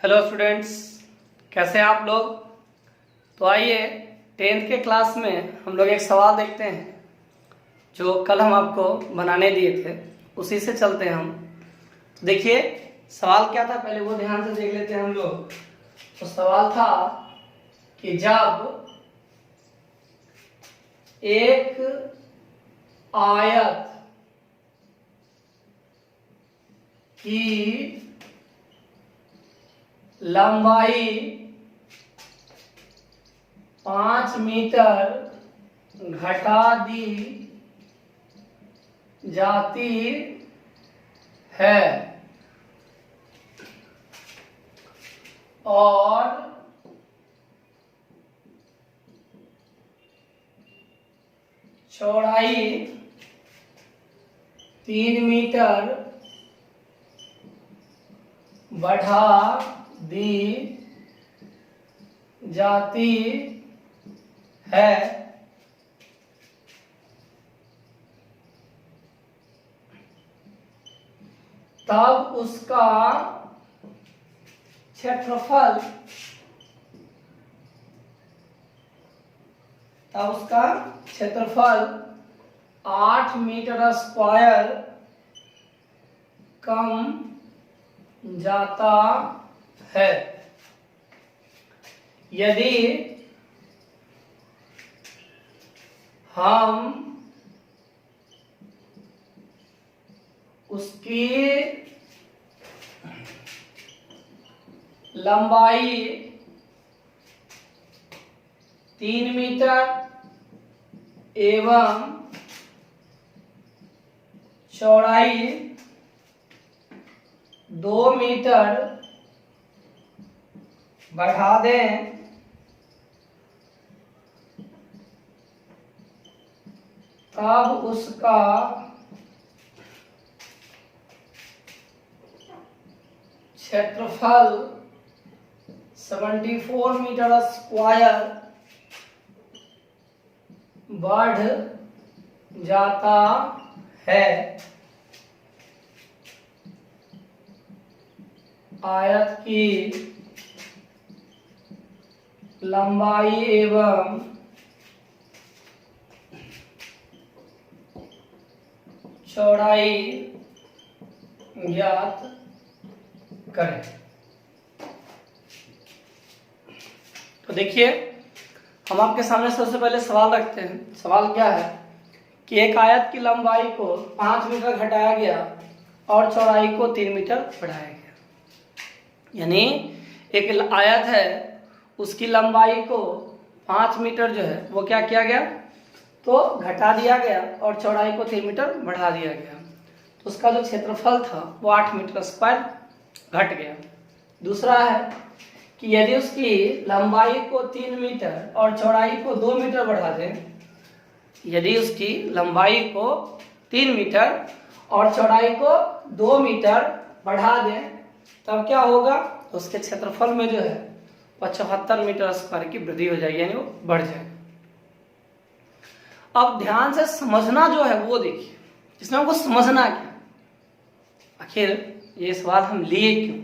Hello students, कैसे हैं आप लोग। तो आइए 10th के क्लास में हम लोग एक सवाल देखते हैं जो कल हम आपको बनाने दिए थे, उसी से चलते हैं हम। तो देखिए सवाल क्या था, पहले वो ध्यान से देख लेते हैं हम लोग। तो सवाल था कि जब एक आयत की लंबाई 5 मीटर घटा दी जाती है और चौड़ाई 3 मीटर बढ़ा दी जाती है, तब उसका क्षेत्रफल 8 मीटर स्क्वायर कम जाता है यदि हम उसकी लंबाई 3 मीटर एवं चौड़ाई 2 मीटर बढ़ा दें, तब उसका क्षेत्रफल 74 मीटर स्क्वायर बढ़ जाता है। आयत की लंबाई एवं चौड़ाई ज्ञात करें। तो देखिए हम आपके सामने सबसे पहले सवाल रखते हैं। सवाल क्या है कि एक आयत की लंबाई को 5 मीटर घटाया गया और चौड़ाई को 3 मीटर बढ़ाया गया। यानी एक आयत है, उसकी लंबाई को 5 मीटर जो है वो क्या किया गया, तो घटा दिया गया और चौड़ाई को 3 मीटर बढ़ा दिया गया। तो उसका जो क्षेत्रफल था वो 8 मीटर स्क्वायर घट गया। दूसरा है कि यदि उसकी लंबाई को 3 मीटर और चौड़ाई को 2 मीटर बढ़ा दें, यदि उसकी लंबाई को 3 मीटर और चौड़ाई को 2 मीटर बढ़ा दें, तब क्या होगा, तो उसके क्षेत्रफल में जो है 75 मीटर स्क्वायर की वृद्धि हो जाएगी, यानी वो बढ़ जाएगा। अब ध्यान से समझना जो है वो देखिए, इसमें हमको समझना क्या, आखिर ये सवाल हम लिए क्यों,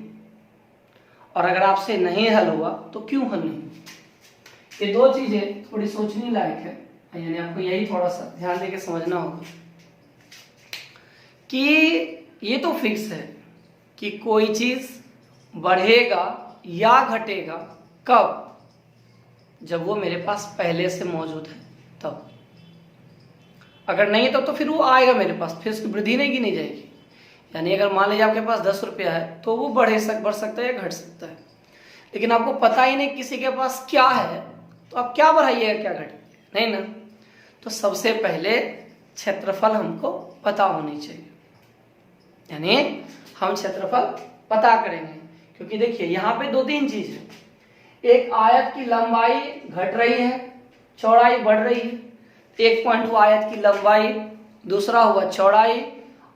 और अगर आपसे नहीं हल हुआ तो क्यों हल नहीं। ये दो चीजें थोड़ी सोचने लायक है, यानी आपको यही थोड़ा सा ध्यान देके समझना होगा कि ये तो फिक्स है कि कोई चीज बढ़ेगा या घटेगा कब, जब वो मेरे पास पहले से मौजूद है तब। अगर नहीं तो फिर वो आएगा मेरे पास, फिर उसकी वृद्धि नहीं गिनी जाएगी। यानी अगर मान लीजिए आपके पास 10 रुपया है तो वो बढ़ सकता है या घट सकता है, लेकिन आपको पता ही नहीं किसी के पास क्या है, तो आप क्या बढ़ाइएगा क्या घटाइएगा, नहीं ना। तो सबसे पहले क्षेत्रफल हमको पता होनी चाहिए, यानी हम क्षेत्रफल पता करेंगे। क्योंकि देखिए यहाँ पे 2-3 चीज है, एक आयत की लंबाई घट रही है, चौड़ाई बढ़ रही है। एक पॉइंट हुआ आयत की लंबाई, दूसरा हुआ चौड़ाई,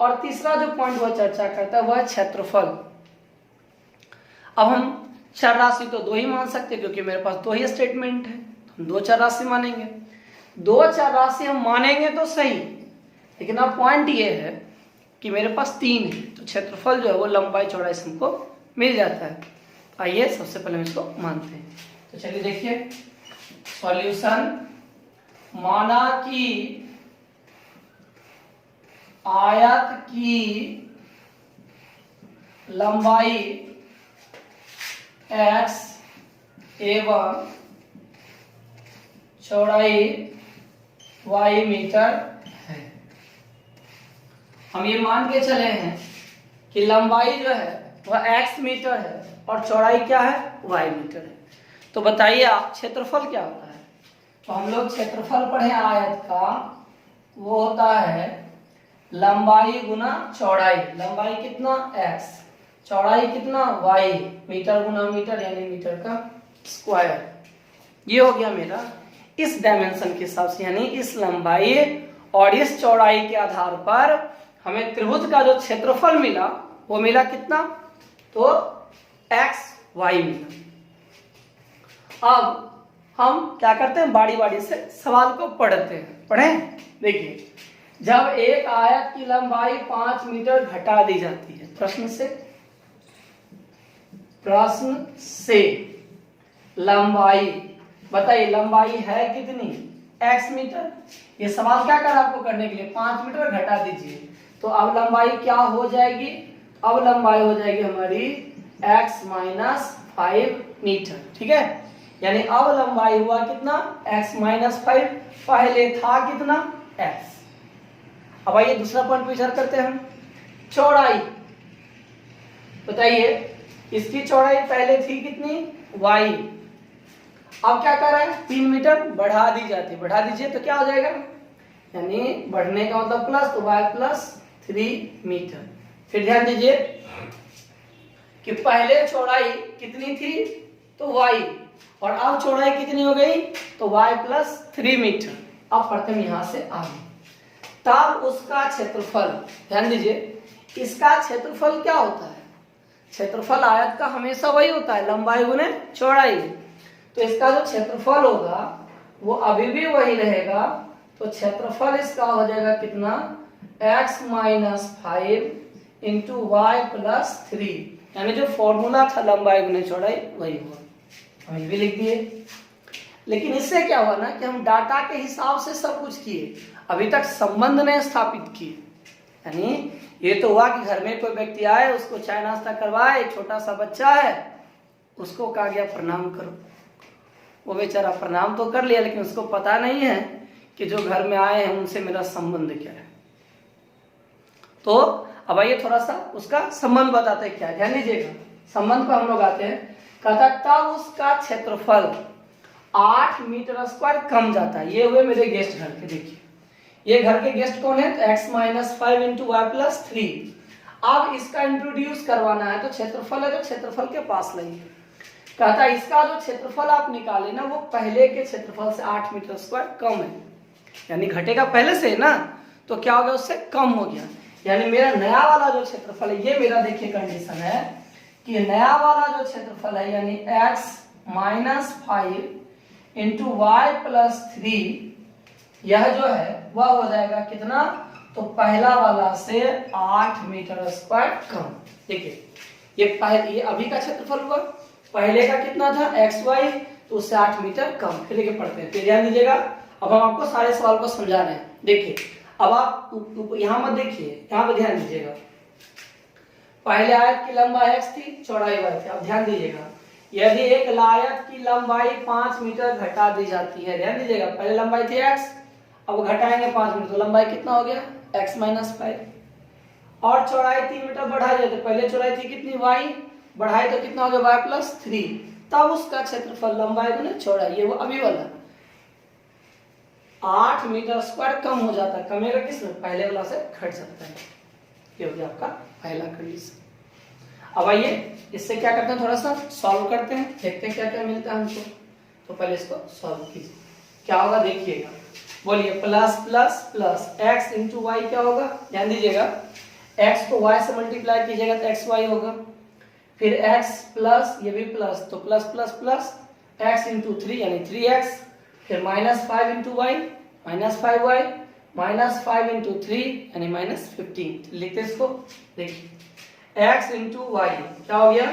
और तीसरा जो पॉइंट हुआ चर्चा करता है वह क्षेत्रफल। अब हम चर राशि तो 2 ही मान सकते हैं, क्योंकि मेरे पास 2 ही स्टेटमेंट है, तो हम 2 चर राशि मानेंगे। 2 चर राशि हम मानेंगे तो सही, लेकिन अब पॉइंट ये है कि मेरे पास 3 है, तो क्षेत्रफल जो है वो लंबाई चौड़ाई से हमको मिल जाता है। आइए सबसे पहले हम इसको मानते हैं। तो चलिए देखिए सॉल्यूशन, माना कि आयत की लंबाई x एवं चौड़ाई y मीटर है। हम ये मान के चले हैं कि लंबाई जो है वह x मीटर है और चौड़ाई क्या है, y मीटर है। तो बताइए आप क्षेत्रफल क्या होता है। तो हम लोग क्षेत्रफल पढ़े आयत का, वो होता है लंबाई गुना चौड़ाई। लंबाई कितना x, चौड़ाई कितना y, मीटर गुना मीटर यानी मीटर का स्क्वायर। ये हो गया मेरा इस डायमेंशन के हिसाब से, यानी इस लंबाई और इस चौड़ाई के आधार पर हमें त्रिभुज का जो क्षेत्रफल मिला वो मिला कितना, तो x y मिला। अब हम क्या करते हैं, बारी बारी से सवाल को पढ़ते हैं। पढ़ें, देखिए जब एक आयत की लंबाई 5 मीटर घटा दी जाती है, प्रश्न से लंबाई बताइए, लंबाई है कितनी x मीटर। ये सवाल क्या कर आपको करने के लिए, 5 मीटर घटा दीजिए। तो अब लंबाई क्या हो जाएगी, अब लंबाई हो जाएगी हमारी x माइनस 5 मीटर, ठीक है। यानी अब लंबाई हुआ कितना, x माइनस 5, पहले था कितना x। अब आइए दूसरा पॉइंट विचार करते हैं हम, चौड़ाई बताइए, इसकी चौड़ाई पहले थी कितनी y, अब क्या कर रहे हैं 3 मीटर बढ़ा दी जाती है, बढ़ा दीजिए तो क्या हो जाएगा, यानी बढ़ने का मतलब प्लस, तो y प्लस 3 मीटर। फिर ध्यान दीजिए कि पहले चौड़ाई कितनी थी, तो y, और अब चौड़ाई कितनी हो गई, तो y प्लस 3 मीटर। अब पढ़ते हैं यहां से आगे, तब उसका क्षेत्रफल, ध्यान दीजिए इसका क्षेत्रफल क्या होता है, क्षेत्रफल आयत का हमेशा वही होता है लंबाई गुने चौड़ाई। तो इसका जो क्षेत्रफल होगा वो अभी भी वही रहेगा। तो क्षेत्रफल इसका हो जाएगा कितना, x minus 5 into y plus 3, यानी जो फॉर्मूला था लंबाई गुने चौड़ाई वही हुआ, हम ये भी लिख दिए। लेकिन इससे क्या हुआ ना कि हम डाटा के हिसाब से सब कुछ किए, अभी तक संबंध नहीं स्थापित किए। यानी ये तो हुआ कि घर में कोई व्यक्ति आए, उसको चाय नाश्ता करवाए, छोटा सा बच्चा है, उसको कहा गया प्रणाम करो, वो बेचारा प्रणाम तो कर लिया, लेकिन उसको पता नहीं है कि जो घर में आए हैं उनसे मेरा संबंध क्या है। तो अब आइए थोड़ा सा उसका संबंध बताते हैं क्या है, ध्यान दीजिएगा। संबंध पर हम लोग आते हैं, कहता तब उसका क्षेत्रफल 8 मीटर स्क्वायर कम जाता है। ये हुए मेरे गेस्ट घर के, देखिए ये घर के गेस्ट कौन है, तो x minus 5 into y plus 3। अब इसका इंट्रोड्यूस करवाना है, तो क्षेत्रफल है तो क्षेत्रफल के पास लाइए। कहता है इसका जो क्षेत्रफल आप निकाले ना वो पहले के क्षेत्रफल से 8 मीटर स्क्वायर कम है, यानी घटेगा पहले से ना, तो क्या हो गया उससे कम हो गया। यानी मेरा नया वाला जो क्षेत्रफल है, ये मेरा देखिए कंडीशन है कि नया वाला जो क्षेत्रफल है यानी x minus 5 into y plus 3, यह जो है वह हो जाएगा कितना, तो पहला वाला से 8 मीटर स्क्वायर कम। देखिए ये अभी का क्षेत्रफल हुआ, पहले का कितना था xy, तो उससे 8 मीटर कम। फिर लेके पढ़ते हैं, फिर ध्यान दीजिएगा। अब हम आपको सारे सवाल को समझा रहे हैं। देखिए अब आप यहां मत देखिए, यहां पर ध्यान दीजिएगा। पहले आयत की लंबाई x थी, चौड़ाई y थी। अब ध्यान दीजिएगा, यदि एक आयत की लंबाई 5 मीटर घटा दी जाती है, ध्यान दीजिएगा पहले लंबाई थी x, अब घटाएंगे 5 मीटर, तो लंबाई कितना हो गया x माइनस 5, और चौड़ाई 3 मीटर बढ़ा दिया, तो पहले चौड़ाई थी कितनी y, बढ़ाई तो कितना हो गया y प्लस 3। तब उसका क्षेत्रफल लंबाई गुने चौड़ाई, ये वो अभी वाला 8 मीटर स्क्वायर कम हो जाता है। कमेगा किसमें, पहले वाला से घट जाता है। ये हो गया आपका पहला कंडीशन। अब आइए इससे क्या करते हैं, थोड़ा सा सॉल्व करते हैं, देखते हैं क्या क्या मिलता है हमको। तो पहले इसको सॉल्व कीजिए, क्या होगा देखिएगा, बोलिए plus plus plus x into y क्या होगा, ध्यान दीजिएगा x को y से मल्टीप्लाई कीजिएगा तो एक्स वाई होगा, फिर x प्लस ये भी प्लस, तो plus plus plus x into 3 यानी 3x, फिर minus 5 into y minus 5y, minus 5 into 3 यानी माइनस 15। लिखते इसको, देखिए x इंटू वाई क्या हो गया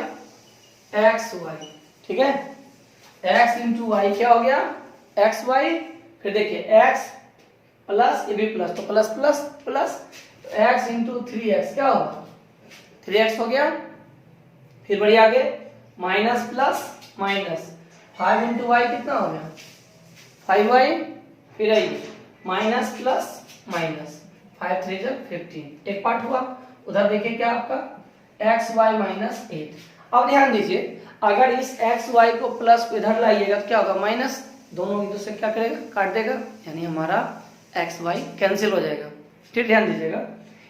एक्स वाई, ठीक है। एक्स इंटू वाई क्या हो गया, एक्स वाई, फिर देखिए एक्स प्लस ये भी प्लस, तो plus plus plus, x into 3x क्या होगा, 3x हो गया। फिर बढ़िए आगे, minus plus minus, 5 into y कितना हो गया, 5y, फिर आइए माइनस प्लस माइनस, 5 3 15, एक पार्ट हुआ। उधर देखिए क्या आपका एक्स वाई माइनस 8। अब ध्यान दीजिए, अगर इस एक्स वाई को प्लस को इधर लाइएगा तो क्या होगा, माइनस, दोनों एक दूसरे क्या करेगा, काट देगा, यानी हमारा एक्स वाई कैंसिल हो जाएगा। ठीक, ध्यान दीजिएगा,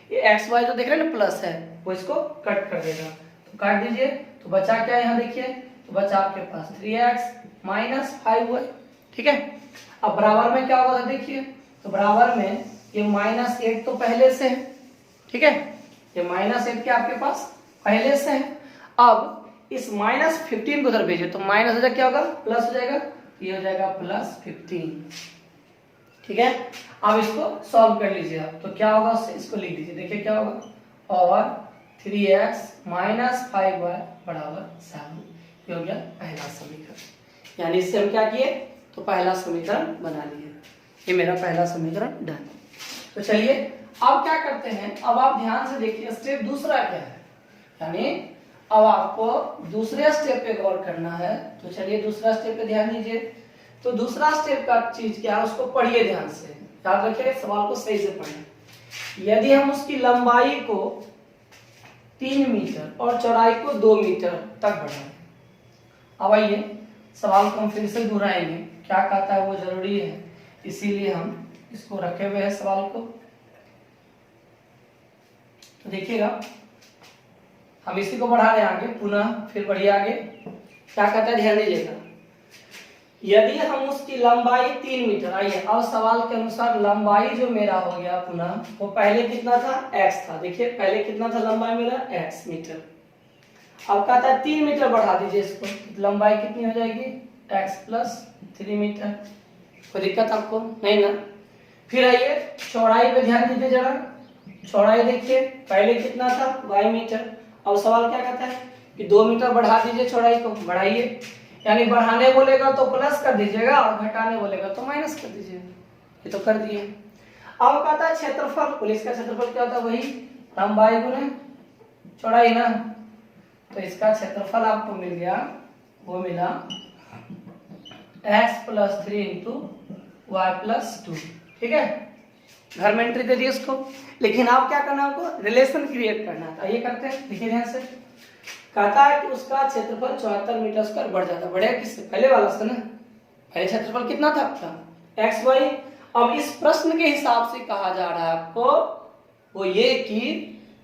ये एक्स वाई जो देख रहे हैं ना प्लस है, वो इसको कट कर देगा, तो काट दीजिए, तो बचा क्या यहाँ देखिए, तो बचा आपके पास 3x माइनस 5y, ठीक है। अब बराबर में क्या होगा देखिए, तो बराबर में ये माइनस 8 तो पहले से है, ठीक है, ये माइनस 8 क्या आपके पास पहले से है। अब इस माइनस 15 को उधर भेजिए, तो माइनस हो जाएगा क्या होगा, प्लस हो जाएगा, ये हो जाएगा प्लस 15, ठीक है। अब इसको सॉल्व कर लीजिए आप, तो क्या होगा, इसको लिख दीजिए, देखिए क्या होगा, और 3x माइनस 5y बराबर 7, ये हो गया पहला समीकरण। यानी इससे हम क्या किए, तो पहला समीकरण बना लिए, ये मेरा पहला समीकरण डन। तो चलिए अब क्या करते हैं, अब आप ध्यान से देखिए स्टेप दूसरा क्या है, यानी अब आपको दूसरे स्टेप पे गौर करना है। तो चलिए दूसरा स्टेप पे ध्यान दीजिए। तो दूसरा स्टेप का चीज क्या है, उसको पढ़िए ध्यान से, याद रखिए, सवाल को सही से पढ़िए। यदि हम उसकी लंबाई को 3 मीटर और चौड़ाई को 2 मीटर तक बढ़ाएं। अब आइए सवाल को हम फिर से दोहराएंगे, क्या कहता है वो जरूरी है, इसीलिए हम इसको रखे हुए हैं सवाल को। तो देखिएगा, हम इसी को बढ़ा रहे हैं आगे, पुनः फिर बढ़िए आगे, क्या कहता है ध्यान दीजिएगा। यदि हम उसकी लंबाई 3 मीटर, आइए अब सवाल के अनुसार लंबाई जो मेरा हो गया पुनः, वो पहले कितना था, x था, देखिए पहले कितना था लंबाई मेरा, x मीटर। अब कहता है 3 मीटर बढ़ा दीजिए इसको, लंबाई कितनी हो जाएगी, x प्लस 3 मीटर। कोई दिक्कत आपको नहीं ना। फिर आइए चौड़ाई पे ध्यान दीजिए जरा, चौड़ाई देखिए पहले कितना था, y मीटर। अब सवाल क्या कहता है कि 2 मीटर बढ़ा दीजिए चौड़ाई को, बढ़ाइए, यानी बढ़ाने बोलेगा तो प्लस कर दीजिएगा और घटाने बोलेगा तो माइनस कर दीजिएगा, ये तो कर दिए। अब कहता है क्षेत्रफल, पुलिस का क्षेत्रफल क्या होता है, वही लंबाई गुने चौड़ाई ना, तो इसका क्षेत्रफल आपको मिल गया, वो मिला x plus 3 into y plus 2, ठीक है। घर में एंट्री दे दी इसको, लेकिन आप क्या करना है, आपको रिलेशन क्रिएट करना है। तो ये करते हैं, देखिए ध्यान से, कहता है कि उसका क्षेत्रफल 74 मीटर स्क्वायर बढ़ जाता है, बढ़ेगा किससे, पहले वाला से ना, पहले क्षेत्रफल कितना था आपका एक्स वाई। अब इस प्रश्न के हिसाब से कहा जा रहा है आपको वो ये कि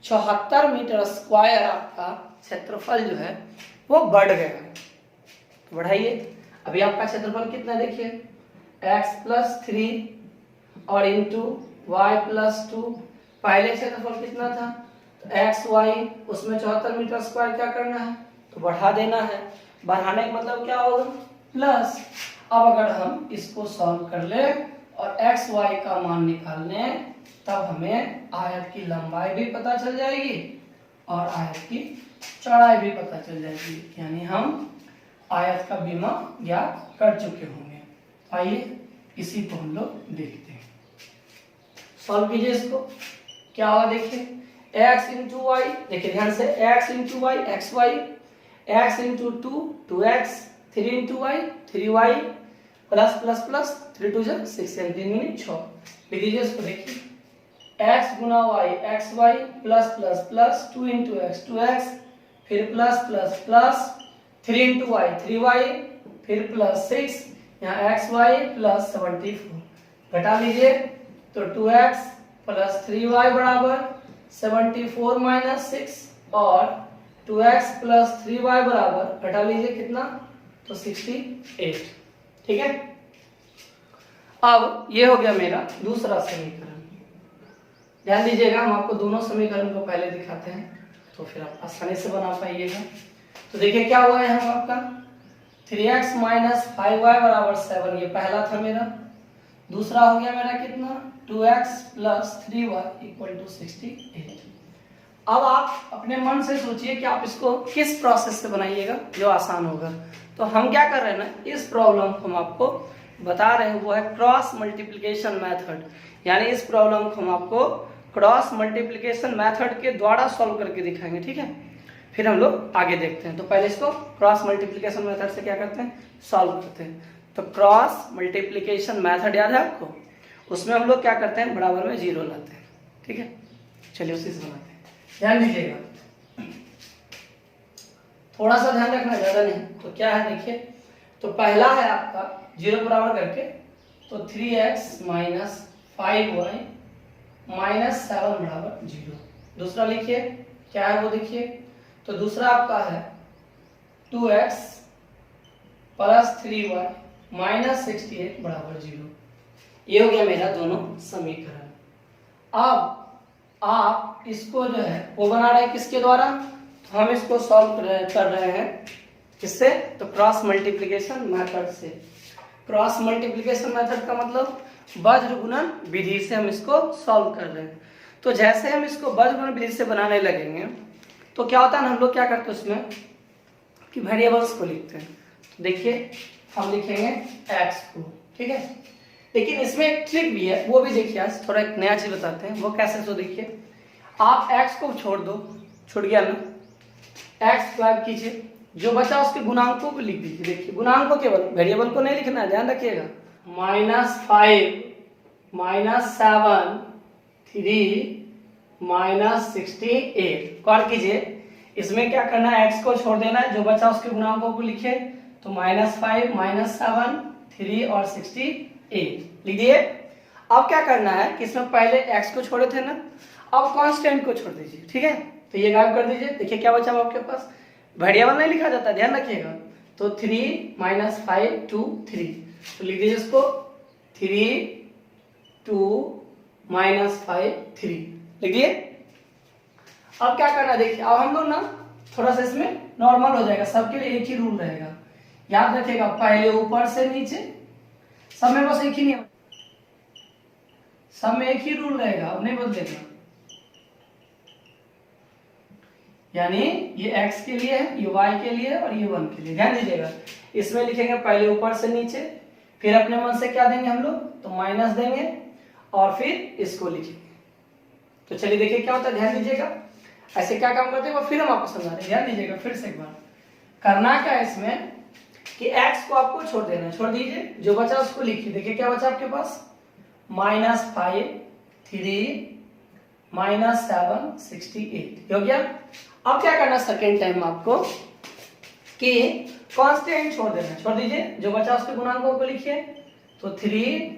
74 मीटर स्क्वायर आपका क्षेत्रफल जो है वो बढ़ गया, तो बढ़ाइए। अभी आपका क्षेत्रफल कितना देखिए, x प्लस 3 और इंटू वाई प्लस 2, पहले क्षेत्रफल कितना था, तो एक्स वाई, उसमें 74 मीटर स्क्वायर क्या करना है, तो बढ़ा देना है, बढ़ाने का मतलब क्या होगा, प्लस। अब अगर हम इसको सॉल्व कर ले और एक्स वाई का मान निकाल लें, तब हमें आयत की लंबाई भी पता चल जाएगी और आयत की चौड़ाई भी पता चल जाएगी, यानी हम आयत का बीमा ज्ञात कर चुके होंगे। आइए इसी को हम लोग देखते हैं, सॉल्व कीजिए इसको, क्या होगा देखिए, x इंटू वाई, देखिए ध्यान से, x into y x y, x into 2 2x, 3 into y 3y, plus plus plus 3 2 6 3 दूनी 6, लिख दीजिए इसको, देखिए x गुना y x y, plus plus plus 2 into x 2x, फिर plus plus plus 3 into y 3y, फिर प्लस 6, यहाँ x y plus 74, घटा लीजिए, तो 2x प्लस 3y बराबर 74 माइनस 6 और 2x प्लस 3y बराबर, घटा लीजिए कितना, तो 68, ठीक है। अब ये हो गया मेरा दूसरा समीकरण। ध्यान दीजिएगा, हम आपको दोनों समीकरण को पहले दिखाते हैं तो फिर आप आसानी से बना पाइएगा। तो देखिए क्या हुआ है, हम आपका 3x माइनस 5y बराबर 7, ये पहला था मेरा। दूसरा हो गया मेरा कितना, 2x plus 3y equal to 68। अब आप अपने मन से सोचिए कि आप इसको किस प्रोसेस से बनाइएगा जो आसान होगा। तो हम क्या कर रहे हैं ना, इस प्रॉब्लम को हम आपको बता रहे हैं, वो है क्रॉस मल्टीप्लिकेशन मेथड। यानी इस प्रॉब्लम को हम आपको क्रॉस मल्टीप्लिकेशन मेथड के द्वारा सॉल्व करके दिखाएंगे, ठीक है। फिर हम लोग आगे देखते हैं। तो पहले इसको क्रॉस मल्टीप्लिकेशन मेथड से क्या करते हैं, सॉल्व करते हैं। तो क्रॉस मल्टीप्लिकेशन मेथड याद है आपको, उसमें हम लोग क्या करते हैं, बराबर में 0 लाते हैं, ठीक है। चलिए उसी से बनाते हैं, ध्यान दीजिएगा, थोड़ा सा ध्यान रखना, ज्यादा नहीं। तो क्या है देखिए, तो पहला है आपका 0 बराबर करके, तो 3x माइनस 5y माइनस 7 बराबर 0। दूसरा लिखिए, क्या है वो देखिए, तो दूसरा आपका है 2x प्लस 3y माइनस 68 बराबर 0। ये हो गया मेरा दोनों समीकरण। अब आप इसको जो है वो बना रहे हैं किसके द्वारा, तो हम इसको सॉल्व कर रहे हैं किससे, तो क्रॉस मल्टीप्लिकेशन मेथड से। क्रॉस मल्टीप्लिकेशन मेथड का मतलब वज्र गुणन विधि से हम इसको सॉल्व कर रहे हैं। तो जैसे हम इसको वज्र गुणन विधि से बनाने लगेंगे तो क्या होता है ना, हम लोग क्या करते हैं उसमें कि वेरिएबल्स को लिखते हैं। तो देखिए हम लिखेंगे x को, ठीक है। लेकिन इसमें एक ट्रिक भी है, वो भी देखिए, आज थोड़ा एक नया चीज बताते हैं, वो कैसे। तो देखिए आप x को छोड़ दो, छूट गया ना, x स्क्वायर कीजिए, जो बचा उसके गुणांकों को लिख दीजिए। देखिए गुणांकों केवल, वेरिएबल को नहीं लिखना है, ध्यान रखिएगा। -5 -7 3 -68 और कीजिए। इसमें क्या करना है, x को छोड़ देना है, जो बचा उसके गुणांकों को लिखे। तो -5 -7 3 और 68 लिख दिए। अब क्या करना है कि इसमें पहले x को छोड़े थे ना, अब कांस्टेंट को छोड़ दीजिए, ठीक है। तो ये गायब कर दीजिए। देखिए क्या बचा आपके पास, वेरिएबल नहीं लिखा जाता, ध्यान रखिएगा। तो 3 -5 2 3, तो लिख दीजिए इसको 3 2 -5 3 लिख दिए। अब क्या करना है देखिए, अब हम लोग ना थोड़ा सा इसमें नॉर्मल हो जाएगा, सबके लिए एक ही रूल रहेगा, याद रखिएगा। पहले ऊपर से नीचे, सब में बस एक ही नियम, सब में एक ही रूल रहेगा, अब नहीं बदलेगा। यानी ये x के लिए है, ये y के लिए और ये 1 के लिए, ध्यान दीजिएगा। इसमें लिखेंगे पहले ऊपर से नीचे, फिर अपने मन से क्या देंगे हम लोग, तो माइनस देंगे और फिर इसको लिखेंगे। तो चलिए देखिए क्या होता है, ध्यान दीजिएगा। ऐसे क्या काम करते हैं वो फिर हम आपको समझा रहे हैं, ध्यान दीजिएगा। फिर से एक बार करना क्या है इसमें कि x को आपको छोड़ देना है, छोड़ दीजिए, जो बचा उसको लिखिए। देखिए क्या बचा आपके पास, -5 3 -7 68 हो गया। अब क्या करना सेकेंड टाइम आपको कि कांस्टेंट छोड़ देना, छोड़ दीजिए, जो बचा उसके गुणांकों को लिखिए। तो 3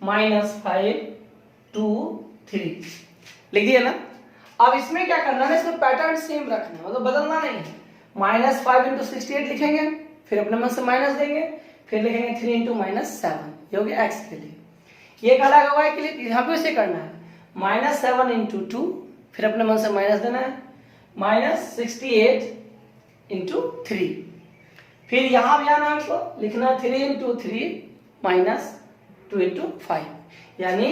-5 2 3 लिख दिए ना। अब इसमें क्या करना है, इसमें पैटर्न सेम रखना है, मतलब बदलना नहीं है। -5 × 68 लिखेंगे, फिर अपने मन से माइनस देंगे, फिर लिखेंगे 3 × -7, ये हो गया x के लिए। ये एक अलग y के लिए, यहाँ पे इसे करना है -7 × 2, फिर अपने मन से माइनस देना है -68 × 3, फिर यहाँ भी आना हमको लिखना 3 × 3 -2 × 5, यानी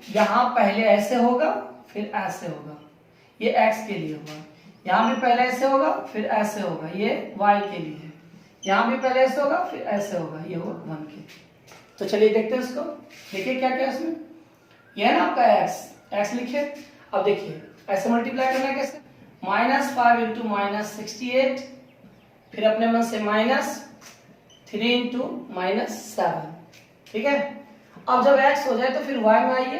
यहाँ पहले ऐसे होगा फिर ऐसे होगा, ये x के लिए होगा। यहाँ भी पहले ऐसे होगा फिर ऐसे होगा, ये y के लिए है। यहाँ भी पहले ऐसे होगा फिर ऐसे होगा, ये होगा 1 के। तो चलिए देखते हैं इसको। देखिए क्या क्या इसमें, ये है ना आपका x लिखिए। अब देखिए ऐसे मल्टीप्लाई करना है कैसे, -5 × -68, फिर अपने मन से -3 × -7, ठीक है। अब जब x हो जाए तो फिर y में आइए,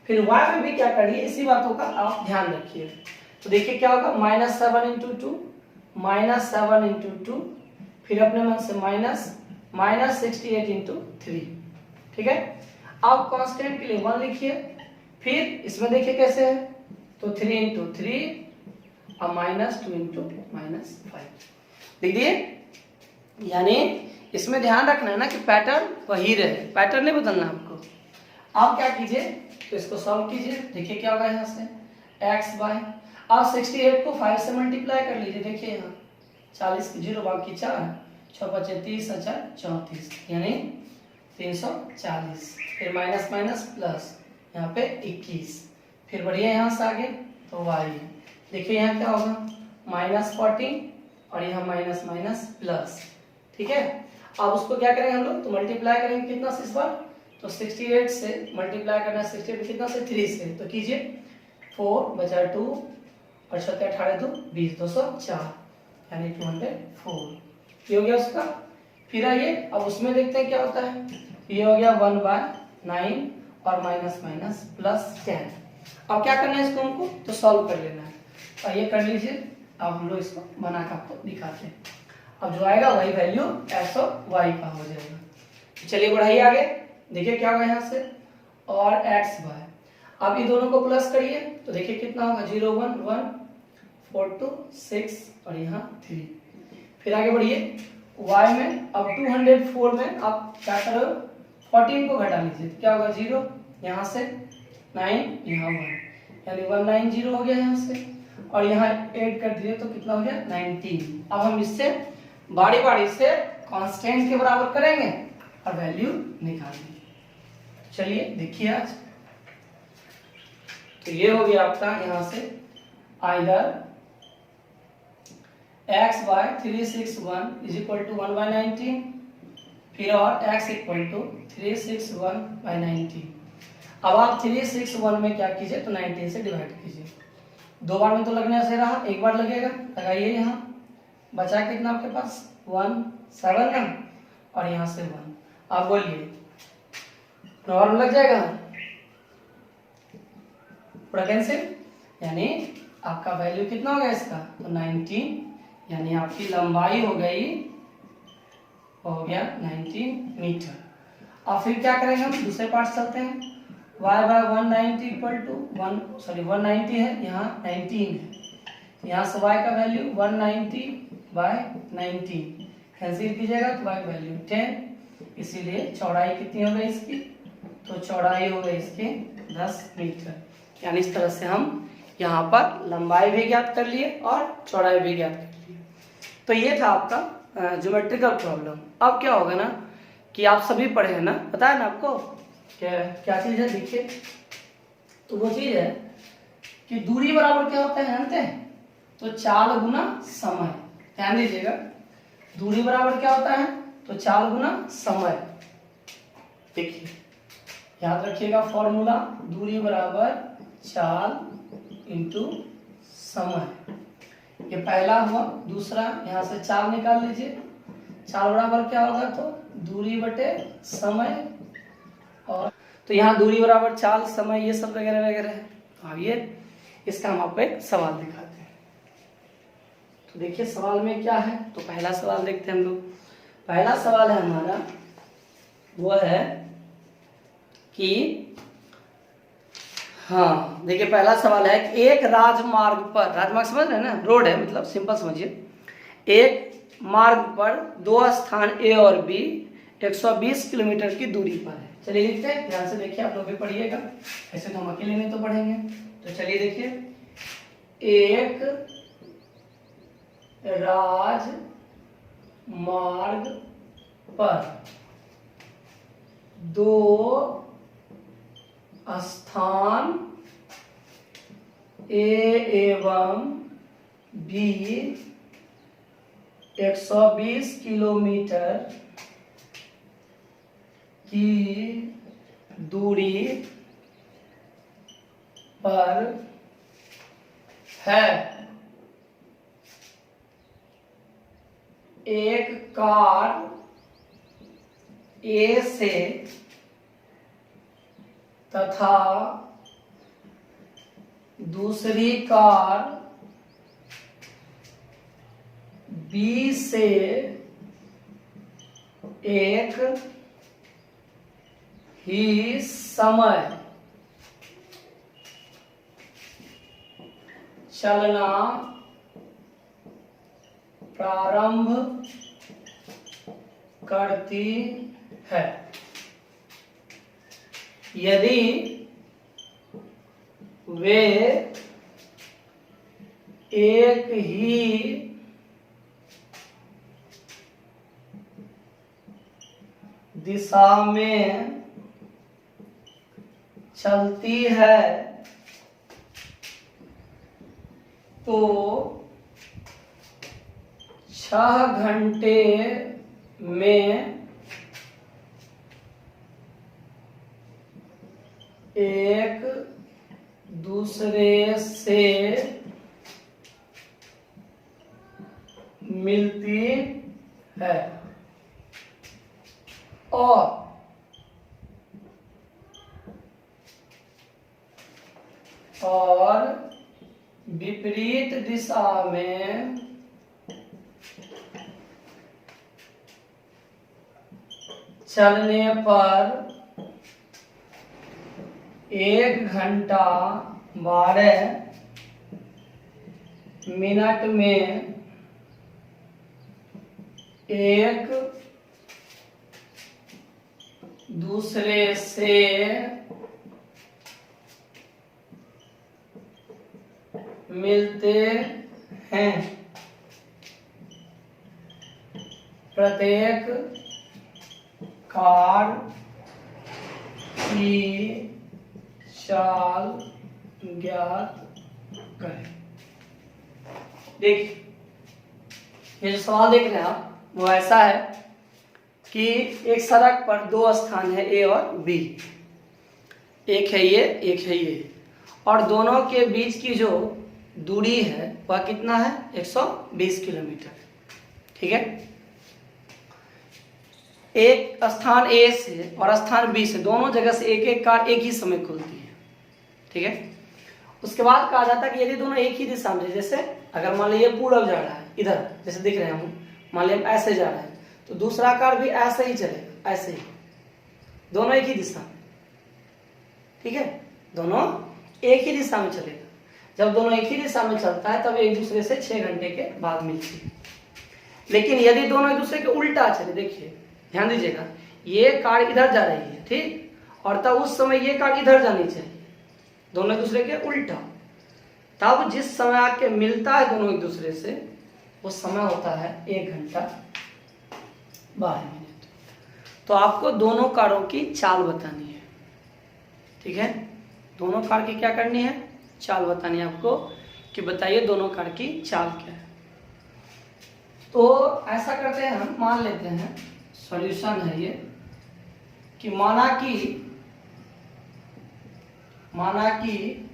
फिर y में भी क्या करिए, इसी बातों का आप ध्यान रखिए। तो देखिए क्या होगा, -7 × 2 -7 × 2, फिर अपने मन से -68 × 3, ठीक है। अब कांस्टेंट के लिए 1 लिखिए, फिर इसमें देखिए कैसे है, तो 3 × 3 और -2 × -5 लिख दिए। यानी इसमें ध्यान रखना है ना कि पैटर्न वही रहे, पैटर्न नहीं बदलना आपको। आप क्या कीजिए, तो इसको सॉल्व कीजिए। देखिए क्या होगा, यहाँ से x/, आप 68 को 5 से मल्टीप्लाई कर लीजिए। देखिए यहाँ 40 की 0 बाकी 4 6 × 5 30 और 4 34, यानी 340, फिर माइनस प्लस यहाँ पे 21, फिर बढ़िए यहाँ से आगे तो y, देखिए यहाँ क्या होगा -14 और यहाँ माइनस माइनस प्लस, ठीक है। अब उसको क्या करेंगे हम लोग, तो मल्टीप्लाई करेंगे कितना से इस बार, तो 68 से मल्टीप्लाई करना है 68 कितना से 3 से, तो कीजिए 4 बचा 2 और 7 18 2 20 204 यानी 204, ये हो गया उसका। फिर आइए अब उसमें देखते हैं क्या होता है, ये हो गया 1/9 और माइनस माइनस प्लस 10। अब क्या करना है इसको हमको, तो सॉल्व कर लेना है, और ये कर लीजिए। अब हम लोग इसको बना के आपको दिखाते हैं। अब जो आएगा वही वैल्यू x और y का हो जाएगा। चलिए बढ़ाइए आगे, देखिए क्या होगा यहाँ से, और x y। अब ये दोनों को प्लस करिए तो देखिए कितना होगा, 0 1 1 4 2 6 और यहाँ 3। फिर आगे बढ़िए y में, अब 204 में आप क्या करो 14 को घटा लीजिए, क्या होगा 0 यहाँ से 9 यहाँ 1 यानी 190 हो गया यहाँ से, और यहाँ ऐड कर दिए तो कितना हो गया 19। अब हम इससे बारी बारी से कांस्टेंट के बराबर करेंगे और वैल्यू निकालेंगे। चलिए देखिए आज, तो ये हो गया आपका यहाँ से either x by 361 is equal to 1/19, फिर और x इक्वल टू 361/19। अब आप 361 में क्या कीजिए, तो 19 से डिवाइड कीजिए, दो बार में तो लगने से रहा, एक बार लगेगा, लगाइए। यहाँ बचा कितना आपके पास 1 7 ना, और यहाँ से 1, आप बोलिए नॉर्मल लग जाएगा पूरा कैंसिल, यानी आपका वैल्यू कितना हो गया इसका, तो 19, यानी आपकी लंबाई हो गई, हो गया 19 मीटर। अब फिर क्या करेंगे हम, दूसरे पार्ट चलते हैं। y बाय 190 इक्वल टू 190 है, यहाँ 19 है, यहाँ से y का वैल्यू 190/19 कैंसिल कीजिएगा तो y का वैल्यू 10, इसीलिए चौड़ाई कितनी हो गई इसकी, तो चौड़ाई हो गई इसकी 10 मीटर। यानी इस तरह से हम यहाँ पर लंबाई भी ज्ञात कर लिए और चौड़ाई भी ज्ञात कर लिए। तो ये था आपका ज्योमेट्रिकल प्रॉब्लम। अब क्या होगा ना कि आप सभी पढ़े हैं ना, पता है ना आपको क्या चीज है, देखिए तो वो चीज है कि दूरी बराबर क्या होता है जानते हैं, तो चाल गुना समय। ध्यान दीजिएगा, दूरी बराबर क्या होता है, तो चाल गुना समय। देखिए याद रखिएगा फॉर्मूला, दूरी बराबर चाल इंटू समय, ये पहला हुआ। दूसरा यहाँ से चाल निकाल लीजिए, चाल बराबर क्या होगा, तो दूरी बटे समय, और तो यहाँ दूरी बराबर चाल समय ये सब वगैरह वगैरह है। तो अब ये इसका हम आपको एक सवाल दिखाते हैं। तो देखिए सवाल में क्या है, तो पहला सवाल देखते हैं हम लोग। पहला सवाल है हमारा, वो है कि हाँ देखिए पहला सवाल है कि एक राजमार्ग पर, राजमार्ग समझ रहे हैं ना, रोड है मतलब, सिंपल समझिए। एक मार्ग पर दो स्थान ए और बी 120 किलोमीटर की दूरी पर है। चलिए लिखते हैं, ध्यान से देखिए, आप लोग भी पढ़िएगा, ऐसे तो हम अकेले नहीं तो पढ़ेंगे। तो चलिए देखिए, एक राजमार्ग पर दो स्थान ए एवं बी 120 किलोमीटर की दूरी पर है। एक कार ए से तथा दूसरी कार बी से एक ही समय चलना प्रारंभ करती है। यदि वे एक ही दिशा में चलती है तो 6 घंटे में एक दूसरे से मिलती है और विपरीत दिशा में चलने पर 1 घंटा 12 मिनट में एक दूसरे से मिलते हैं। प्रत्येक कार की चाल ज्ञात करें। देखिए, ये जो सवाल देख रहे हैं आप, वो ऐसा है कि एक सड़क पर 2 स्थान है, ए और बी। एक है ये, एक है ये, और दोनों के बीच की जो दूरी है वह कितना है? 120 किलोमीटर। ठीक है। एक स्थान ए से और स्थान बी से, दोनों जगह से एक एक कार एक ही समय खुलती है। ठीक है। उसके बाद कहा जाता है कि यदि दोनों एक ही दिशा में, जैसे अगर मान लीजिए पूरब जा रहा है इधर, जैसे दिख रहे हैं हम, मान लीजिए ऐसे जा रहे हैं, तो दूसरा कार भी ऐसे ही चलेगा, ऐसे ही, दोनों एक ही दिशा में। ठीक है, दोनों एक ही दिशा में चलेगा। जब दोनों एक ही दिशा में चलता है तब एक दूसरे से 6 घंटे के बाद मिलती है। लेकिन यदि दोनों एक दूसरे के उल्टा चले, देखिए ध्यान दीजिएगा, ये कार इधर जा रही है, ठीक, और तब उस समय ये कार इधर जानी चाहिए, दोनों एक दूसरे के उल्टा, तब जिस समय आके मिलता है दोनों एक दूसरे से, वो समय होता है 1 घंटा 12 मिनट। तो आपको दोनों कारों की चाल बतानी है। ठीक है, दोनों कार की क्या करनी है? चाल बतानी है आपको, कि बताइए दोनों कार की चाल क्या है। तो ऐसा करते हैं, हम मान लेते हैं, सॉल्यूशन है ये, कि माना कि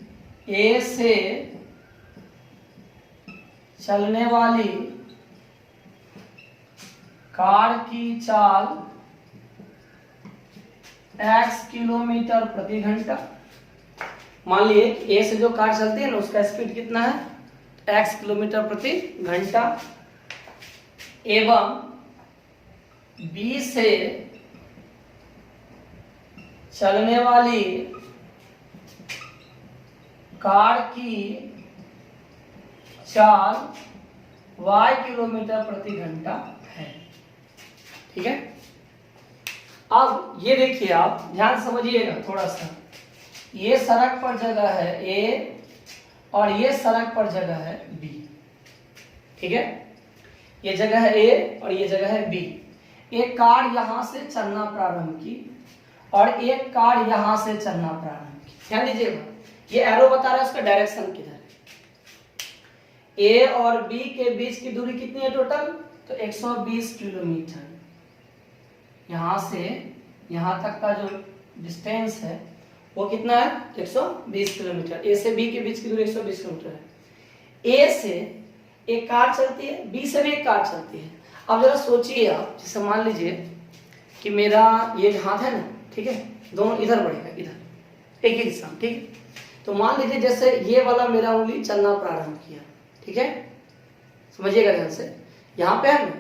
ए से चलने वाली कार की चाल x किलोमीटर प्रति घंटा। मान लिए ए से जो कार चलती है ना, उसका स्पीड कितना है? x किलोमीटर प्रति घंटा, एवं बी से चलने वाली कार की चाल y किलोमीटर प्रति घंटा है। ठीक है। अब ये देखिए, आप ध्यान समझिएगा थोड़ा सा, ये सड़क पर जगह है ए और ये सड़क पर जगह है बी। ठीक है, ये जगह है ए और ये जगह है बी। एक कार यहां से चलना प्रारंभ की और एक कार यहां से चलना प्रारंभ की। ध्यान दीजिएगा, ये एरो बता रहा है उसका डायरेक्शन किधर है। ए और बी के बीच की दूरी कितनी है टोटल? तो 120 किलोमीटर। यहां से यहां तक का जो डिस्टेंस है वो कितना है? 120 किलोमीटर। ए से बी के बीच की दूरी 120 किलोमीटर है। ए से एक कार चलती है, बी से भी एक कार चलती है। अब जरा सोचिए आप, जैसे मान लीजिए कि मेरा ये हाथ है ना, ठीक है, दोनों इधर बढ़ेगा, इधर एक ही दिशा में। ठीक है, तो मान लीजिए जैसे ये वाला मेरा उंगली चलना प्रारंभ किया, ठीक है, समझिएगा ध्यान से, यहाँ पे है ना,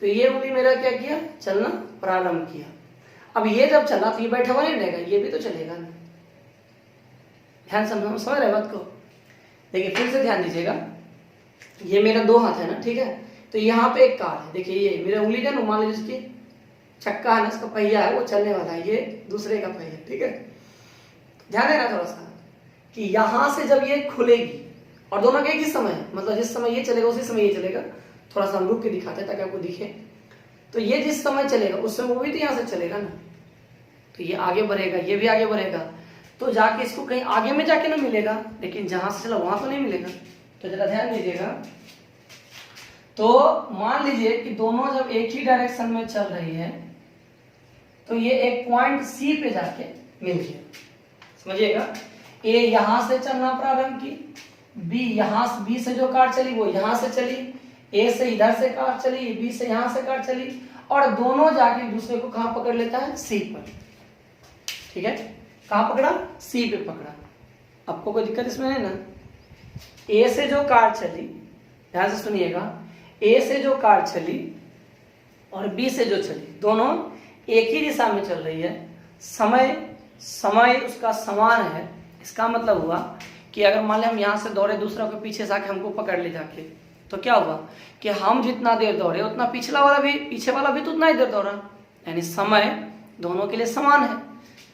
तो ये उंगली मेरा क्या किया? चलना प्रारंभ किया। अब ये जब चला तो ये बैठा हुआ नहीं रहेगा, ये भी तो चलेगा ना। ध्यान समझ रहे बात को? देखिए फिर से ध्यान दीजिएगा, ये मेरा 2 हाथ है ना, ठीक है, तो यहाँ पे एक कार है। देखिए ये मेरा उंगली है ना, मान लीजिए इसकी चक्का है ना, इसका पहिया है, वो चलने वाला है, ये दूसरे का पहिया। ठीक है, ध्यान देना थोड़ा सा कि यहां से जब ये खुलेगी, और दोनों का एक ही समय है, मतलब जिस समय ये चलेगा उसी समय ये चलेगा। थोड़ा सा हम रुक के दिखाते हैं ताकि आपको दिखे। तो ये जिस समय चलेगा उस समय वो भी तो यहाँ से चलेगा ना, तो ये आगे बढ़ेगा, ये भी आगे बढ़ेगा, तो जाके इसको कहीं आगे में जाके ना मिलेगा, लेकिन जहां से चला वहां तो नहीं मिलेगा। तो जरा ध्यान दीजिएगा। तो मान लीजिए कि दोनों जब एक ही डायरेक्शन में चल रही है तो ये एक पॉइंट सी पे जाके मिल गया, समझिएगा। ए यहां से चलना प्रारंभ की, बी से जो कार चली वो यहां से चली, ए से इधर से कार चली, बी से यहां से कार चली, और दोनों जाके दूसरे को कहां पकड़ लेता है, सी पर। ठीक है, कहां पकड़ा, सी पे पकड़ा। आपको कोई दिक्कत इसमें है ना। ए से जो कार चली, ध्यान से सुनिएगा, ए से जो कार चली और बी से जो चली, दोनों एक ही दिशा में चल रही है, समय उसका समान है। इसका मतलब हुआ कि अगर मान लें हम यहाँ से दौड़े, दूसरा के पीछे से आके हमको पकड़ ले जाके, तो क्या हुआ कि हम जितना देर दौड़े उतना पीछे वाला भी तो उतना ही देर दौड़ा, यानी समय दोनों के लिए समान है,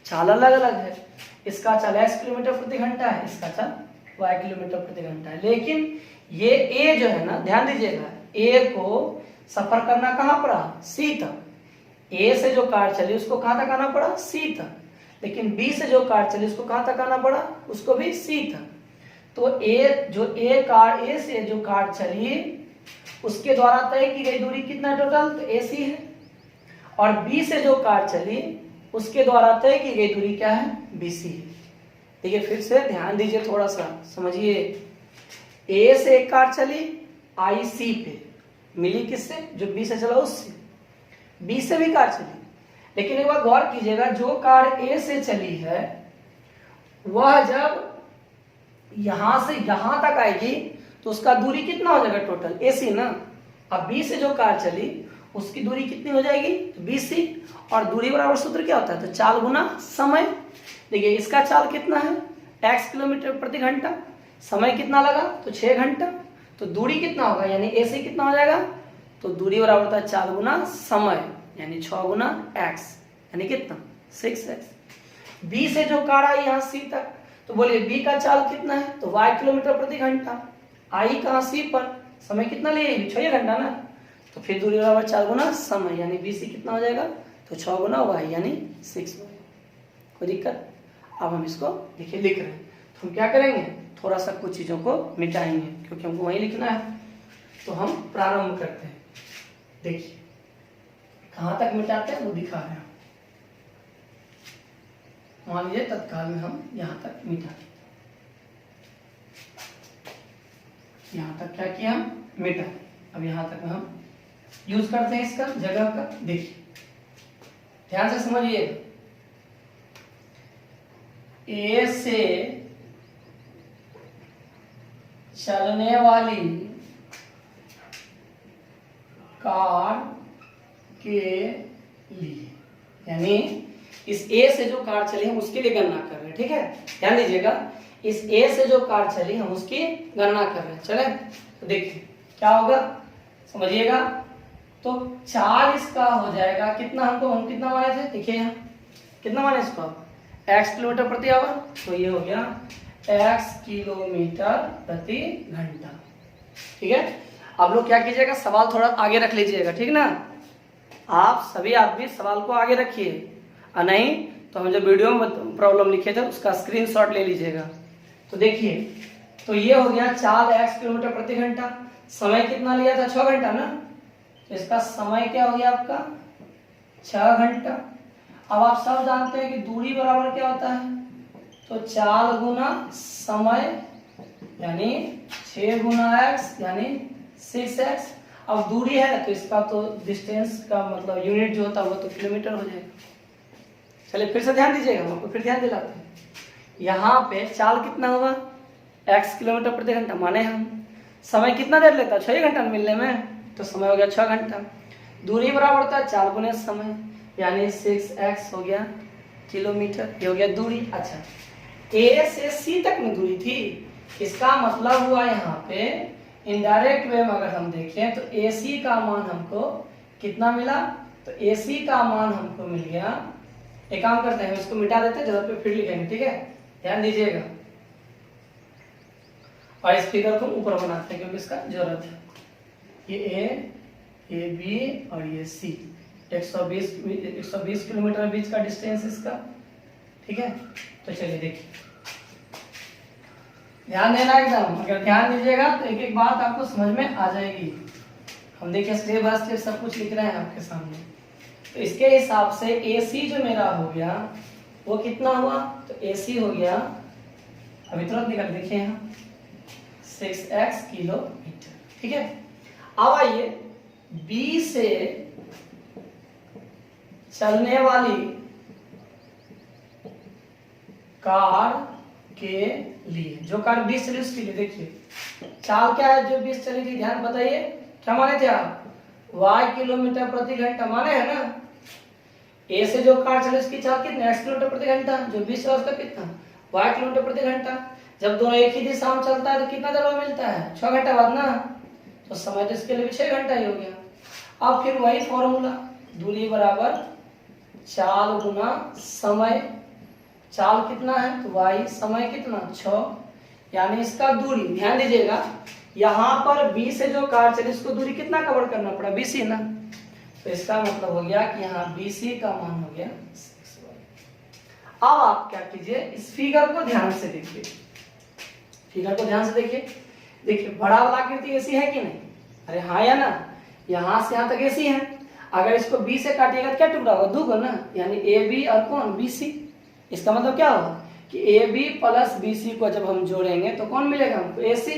चाल अलग अलग है। इसका चाल x किलोमीटर प्रति घंटा है, इसका चाल y किलोमीटर प्रति घंटा है। लेकिन ये a जो है ना, ध्यान दीजिएगा, a को सफर करना कहाँ पड़ा, c तक। a से जो कार चली उसको कहाँ तक आना पड़ा, c तक। लेकिन b से जो कार चली उसको कहाँ तक आना पड़ा, उसको भी c तक। तो a से जो कार चली उसके द्वारा तय की गई दूरी कितना टोटल, तो ac है। और b से जो कार चली उसके द्वारा तय की गई दूरी क्या है, bc है। देखिए फिर से ध्यान दीजिए, थोड़ा सा समझिए। a से एक कार चली ic पे, मिली किससे, जो b से चला उससे। b से भी कार चली, लेकिन एक बार गौर कीजिएगा, जो कार a से चली है वह जब यहां से यहां तक आएगी तो उसका दूरी कितना हो जाएगा टोटल, ac ना। अब b से जो कार चली उसकी दूरी कितनी हो जाएगी, तो bc। और दूरी बराबर सूत्र क्या होता है, तो चाल गुना समय। देखिए इसका चाल कितना है, x किलोमीटर प्रति घंटा, समय कितना लगा, तो 6 घंटा। तो दूरी कितना होगा, यानी ac कितना हो जाएगा, तो दूरी बराबर होता है चाल गुना समय, यानी 6 गुना x, यानी कितना, 6x। b से जो कार आई यहाँ c तक, तो बोलिए b का चाल कितना है, तो y किलोमीटर प्रति घंटा, आई कहाँ c पर, समय कितना लिए, 6 घंटा ना। तो फिर दूरी बराबर 4 गुना समय, यानी bc कितना हो जाएगा, तो 6 गुना y, यानी 6y। कोई दिक्कत। अब हम इसको देखिए लिख रहे हैं, तो हम क्या करेंगे, थोड़ा सा कुछ चीजों को मिटाएंगे क्योंकि हमको वही लिखना है। तो हम प्रारंभ करते हैं। देखिए कहां तक मिटाते हैं वो दिखा रहे हैं। मान लीजिए तत्काल में हम यहां तक मिटा, यहां तक क्या किया, मिटा। अब यहां तक हम यूज करते हैं इसका जगह का। देखिए ध्यान से समझिए, ए से चलने वाली कार के लिए, यानी इस ए से जो कार चली हम उसके लिए गणना कर रहे हैं। ठीक है, ध्यान दीजिएगा, इस ए से जो कार चली हम उसकी गणना कर रहे हैं। चले तो देखिए क्या होगा, समझिएगा। तो चाल इसका हो जाएगा कितना, हम कितना माने थे, देखिए यहाँ कितना माने इसको, x किलोमीटर प्रति आवर, तो ये हो गया x किलोमीटर प्रति घंटा। ठीक है, आप लोग क्या कीजिएगा, सवाल थोड़ा आगे रख लीजिएगा, ठीक ना। आप सभी आदमी सवाल को आगे रखिए, और नहीं तो हम जो वीडियो में प्रॉब्लम लिखे थे उसका स्क्रीनशॉट ले लीजिएगा। तो देखिए, तो ये हो गया चाल x किलोमीटर प्रति घंटा, समय कितना लिया था, 6 घंटा ना। तो इसका समय क्या हो गया आपका, 6 घंटा। अब आप सब जानते हैं कि दूरी बराबर क्या होता है, तो चाल गुना समय, यानी 6 गुना x, यानी 6x। अब दूरी है तो इसका तो डिस्टेंस का मतलब यूनिट जो होता है वो तो किलोमीटर हो जाएगा। चलिए फिर से ध्यान दीजिएगा, हम आपको फिर ध्यान दिलाते हैं। यहाँ पे चाल कितना होगा, x किलोमीटर प्रति घंटा, माने हम समय कितना देर लेता है, 6 घंटा मिलने में, तो समय हो गया 6 घंटा। दूरी बराबर होता है चाल गुने समय, यानी 6x हो गया किलोमीटर, ये हो गया दूरी। अच्छा, a से c तक में दूरी थी, इसका मतलब हुआ यहाँ पे इनडायरेक्ट वे में अगर हम देखें तो AC का मान हमको कितना मिला, तो AC का मान हमको मिल गया, एक काम करते हैं इसको मिटा देते हैं, जरूरत पे फिर लिखेंगे। ठीक है, ध्यान दीजिएगा, और इस फिगर को ऊपर बनाते हैं क्योंकि इसका जरूरत है। ये A B और ये C, 120 किलोमीटर बीच का डिस्टेंस इसका। ठीक है, तो चलिए देखिए, ध्यान देना एकदम, अगर ध्यान दीजिएगा तो एक एक बात आपको समझ में आ जाएगी। हम देखिए स्टेप बाय स्टेप सब कुछ लिख रहे हैं आपके सामने। तो इसके हिसाब से AC जो मेरा हो गया वो कितना हुआ, तो AC हो गया, अभी तुरंत निकल देखिए यहाँ 6x किलोमीटर, ठीक है। अब आइए B से चलने वाली कार के लिए, जो कार 20 चली उसके लिए देखिए चाल क्या है जो 20 चली थी, ध्यान बताइए क्या माने थे आप, y किलोमीटर प्रति घंटा माने है ना। A से जो कार चले उसकी चाल कितनी, x किलोमीटर प्रति घंटा, जो 20 चला उसका कितना, y किलोमीटर प्रति घंटा। जब दोनों एक ही दिशा में चलता है तो कितना देर में मिलता है, 6 घंटा बाद ना, तो समय तो इसके लिए भी 6 घंटा ही हो गया। अब फिर वही फॉर्मूला, दूरी बराबर चाल गुना समय, चाल कितना है तो y, समय कितना 6, यानी इसका दूरी ध्यान दीजिएगा, यहाँ पर B से जो कार चली उसको दूरी कितना कवर करना पड़ा, BC ना, तो इसका मतलब हो गया कि यहाँ BC का मान हो गया 6y। अब आप क्या कीजिए, इस फिगर को ध्यान से देखिए, फिगर को ध्यान से देखिए, देखिए बड़ा वाला आकृति ऐसी है कि नहीं, अरे हाँ या ना, यहाँ से यहाँ तक ऐसी है। अगर इसको B से काटिएगा क्या टुकड़ा होगा, 2 ना, यानी AB और कौन BC। इसका मतलब क्या होगा कि AB प्लस BC को जब हम जोड़ेंगे तो कौन मिलेगा हमको, AC,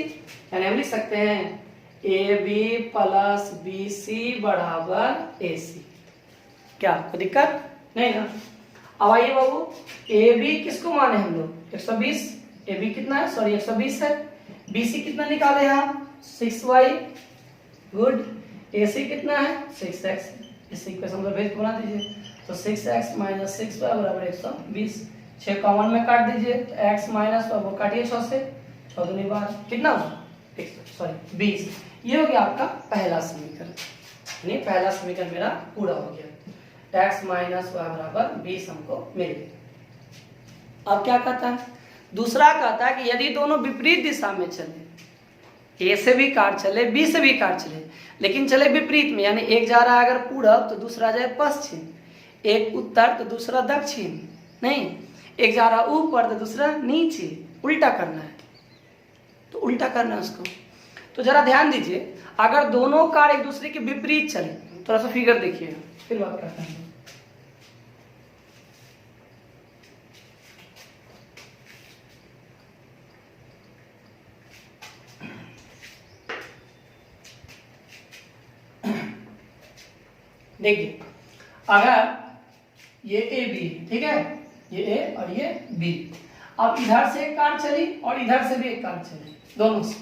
यानी हम लिख सकते हैं AB प्लस BC बराबर AC। क्या कोई दिक्कत नहीं ना। अब आइए बाबू, AB किसको माने हम लोग 120, AB कितना है, सॉरी 120 है, BC कितना निकाले हम 6y, गुड, AC कितना है 6x, इस इक्वेशन को भेज बना दीजिए, तो 6x माइनस 6y बराबर 120, 6 कॉमन में काट दीजिए तो x माइनस वो काटिए 6 से, 6 दूनी 12, कितना हुआ 20। ये हो गया आपका पहला समीकरण, यानी पहला समीकरण मेरा पूरा हो गया, x माइनस y बराबर 20 हमको मिल गया। अब क्या कहता है, दूसरा कहता है कि यदि दोनों विपरीत दिशा में चले, A से भी कार चले B से भी कार चले, लेकिन चले विपरीत में, यानी एक जा रहा है अगर पूरब तो दूसरा जाए पश्चिम, एक उत्तर तो दूसरा दक्षिण, नहीं एक जा रहा ऊपर तो दूसरा नीचे, उल्टा करना है, तो उल्टा करना है उसको। तो जरा ध्यान दीजिए, अगर दोनों कार एक दूसरे के विपरीत चले, थोड़ा सा फिगर देखिए फिर बात करते हैं। देखिए अगर ये AB है, ठीक है, ये A और ये B, अब इधर से एक कार चली और इधर से भी एक कार चली, दोनों से,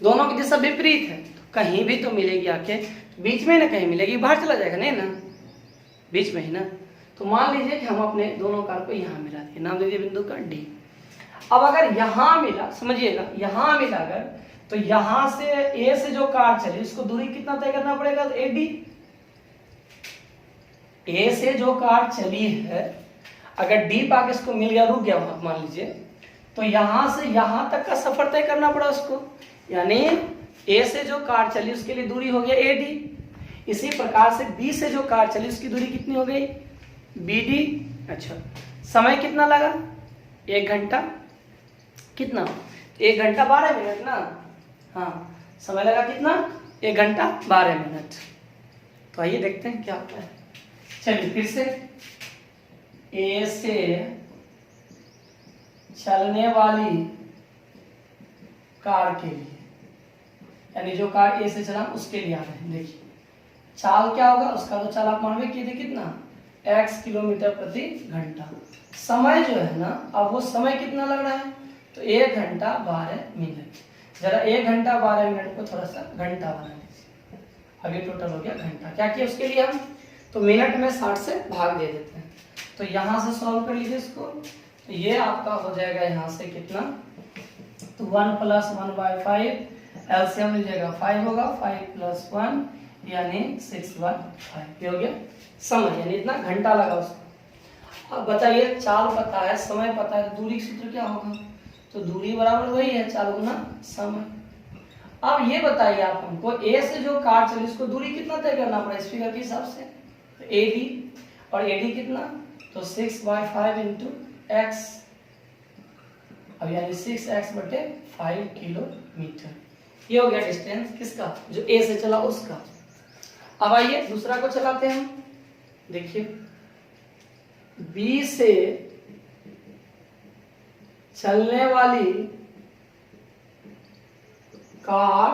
दोनों की दिशा विपरीत है, तो कहीं भी तो मिलेगी आके, बीच में ना कहीं मिलेगी, बाहर चला जाएगा नहीं ना, बीच में ही ना। तो मान लीजिए कि हम अपने दोनों कार को यहाँ मिला दिए, नाम दे दिए बिंदु का D। अब अगर यहाँ मिला, समझिएगा यहाँ मिला अगर, तो यहाँ से A से जो कार चली उसको दूरी कितना तय करना पड़ेगा, तो AD। A से जो कार चली है अगर D पाके इसको मिल गया, रुक गया मान लीजिए, तो यहाँ से यहाँ तक का सफर तय करना पड़ा उसको, यानी A से जो कार चली उसके लिए दूरी हो गया AD। इसी प्रकार से B से जो कार चली उसकी दूरी कितनी हो गई BD। अच्छा, समय कितना लगा 1 घंटा, कितना 1 घंटा 12 मिनट ना, हाँ समय लगा कितना 1 घंटा 12 मिनट। तो आइए देखते हैं क्या होता है, चलिए फिर से A से चलने वाली कार के लिए, यानी जो कार A से चला उसके लिए आ रहे हैं, देखिए चाल क्या होगा उसका, तो चाल आप मानवे किए थे कितना x किलोमीटर प्रति घंटा। समय जो है ना, अब वो समय कितना लग रहा है, तो 1 घंटा 12 मिनट। जरा 1 घंटा 12 मिनट को थोड़ा सा घंटा बना लीजिए, अभी टोटल हो गया घंटा। क्या किया उसके लिए हम, तो मिनट में 60 से भाग दे देते हैं, तो यहाँ से सॉल्व कर लीजिए इसको, तो ये आपका हो जाएगा यहाँ से कितना, तो 1 + 1/5, एलसीएम मिल जाएगा 5 होगा, 5 + 1 यानी 6/5, ये हो गया समय, यानी इतना घंटा लगा उसको। अब बताइए चाल पता है समय पता है, दूरी सूत्र क्या होगा, तो दूरी बराबर वही है चाल गुना समय। अब ये बताइए आप हमको A से जो कार चली उसको दूरी कितना तय करना पड़ा इस फिगर के हिसाब से, तो AD, और AD कितना, तो 6/5 × x, अब यानी 6x/5 किलोमीटर। ये हो गया डिस्टेंस किसका, जो ए से चला उसका। अब आइए दूसरा को चलाते हैं हम। देखिए बी से चलने वाली कार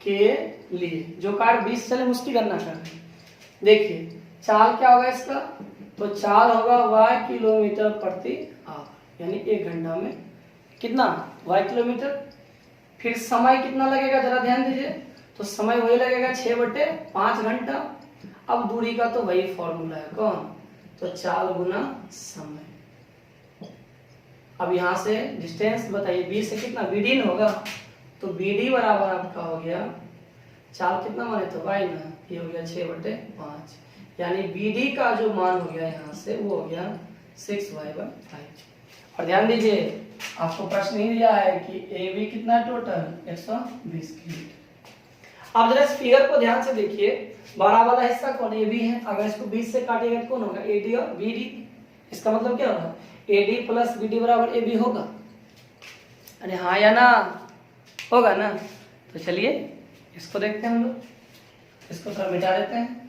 के लिए, जो कार 20 चले उसकी गणना कर रहे हैं। देखिए चाल क्या होगा इसका, तो चाल होगा y किलोमीटर प्रति आवर, यानी 1 घंटा में कितना y किलोमीटर। फिर समय कितना लगेगा जरा ध्यान दीजिए, तो समय वही लगेगा 6/5 घंटा। अब दूरी का तो वही फॉर्मूला है, कौन, तो चाल गुना समय। अब यहां से डिस्टेंस बताइए, बी से कितना BD होगा, तो BD बराबर आपका हो गया, चाल कितना माने तो y ना, ये हो गया 6/5, यानी BD का जो मान हो गया यहाँ से वो हो गया 6y/5। और ध्यान दीजिए आपको प्रश्न ही दिया है कि AB कितना टोटल 120 किलोमीटर। अब जरा इस फिगर को ध्यान से देखिए, बड़ा वाला हिस्सा कौन AB है, अगर इसको 20 से काटिएगा तो कौन होगा, AD और BD। इसका मतलब क्या होगा, AD + BD = AB होगा। अरे हाँ या ना, होगा ना। तो चलिए इसको देखते हैं हम लोग, इसको थोड़ा मिटा देते हैं।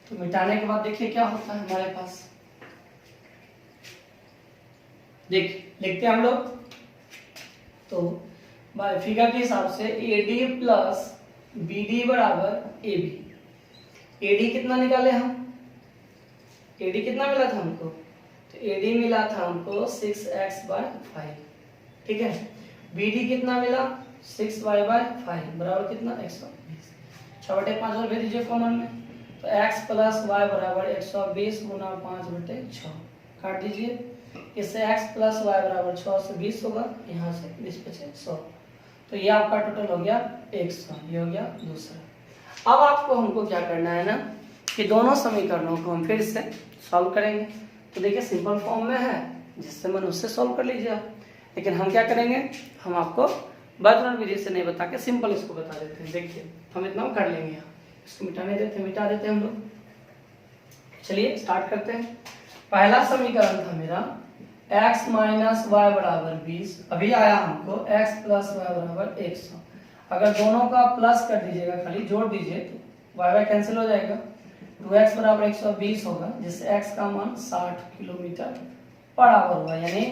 तो मिटाने के बाद देखिए क्या होता है हमारे पास, देखिए लिखते हैं हम लोग। तो फिगर के हिसाब से AD + BD = AB। AD कितना निकाले हम, AD कितना मिला था हमको, तो AD मिला था हमको 6x/5, ठीक है। BD कितना मिला 6y/5 बराबर कितना 120। 6/5 और भेज दीजिए कॉमन में, तो x + y = 120 गुना 5/6 काट दीजिए। इससे x + y = 6 से 20 होगा, यहाँ से 20 × 5 100, तो ये आपका टोटल हो गया 100। ये हो गया दूसरा। अब आपको हमको क्या करना है ना, कि दोनों समीकरणों को हम फिर से सॉल्व करेंगे। तो देखिए सिंपल फॉर्म में है, जिससे मन उससे सॉल्व कर लीजिए आप। लेकिन हम क्या करेंगे, हम आपको वर्तमान विधि से नहीं बता के सिंपल इसको बता देते हैं। देखिए हम इतना कर लेंगे, यहाँ इसको मिटा देते हैं हम लोग। चलिए स्टार्ट करते हैं। पहला समीकरण था मेरा x - y = 20, अभी आया हमको x + y = 100। अगर दोनों का प्लस कर दीजिएगा, खाली जोड़ दीजिए तो y कैंसिल हो जाएगा, 2x = 120 होगा, जिससे x का मान 60 किलोमीटर/आवर होगा। यानी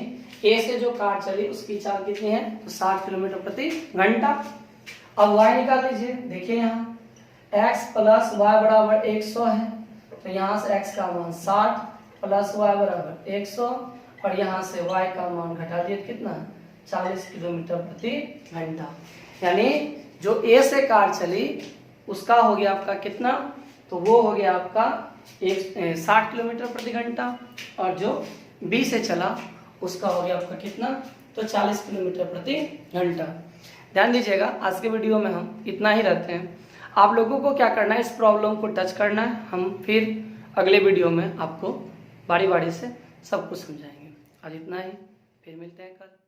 A से जो कार चली उसकी चाल कितनी है, तो 60 किलोमीटर प्रति घंटा। अब y निकाल लीजिए, देखिए यहाँ x + y = 100 है, तो यहाँ से x का मान 60 + y = 100, और यहाँ से y का मान घटा दिए कितना 40 किलोमीटर प्रति घंटा। यानी जो A से कार चली उसका हो गया आपका कितना, तो वो हो गया आपका 60 किलोमीटर प्रति घंटा, और जो B से चला उसका हो गया आपका कितना, तो 40 किलोमीटर प्रति घंटा। ध्यान दीजिएगा आज के वीडियो में हम इतना ही रहते हैं। आप लोगों को क्या करना है, इस प्रॉब्लम को टच करना है, हम फिर अगले वीडियो में आपको बारी बारी से सब कुछ समझाएंगे। आज इतना ही, फिर मिलते हैं कल।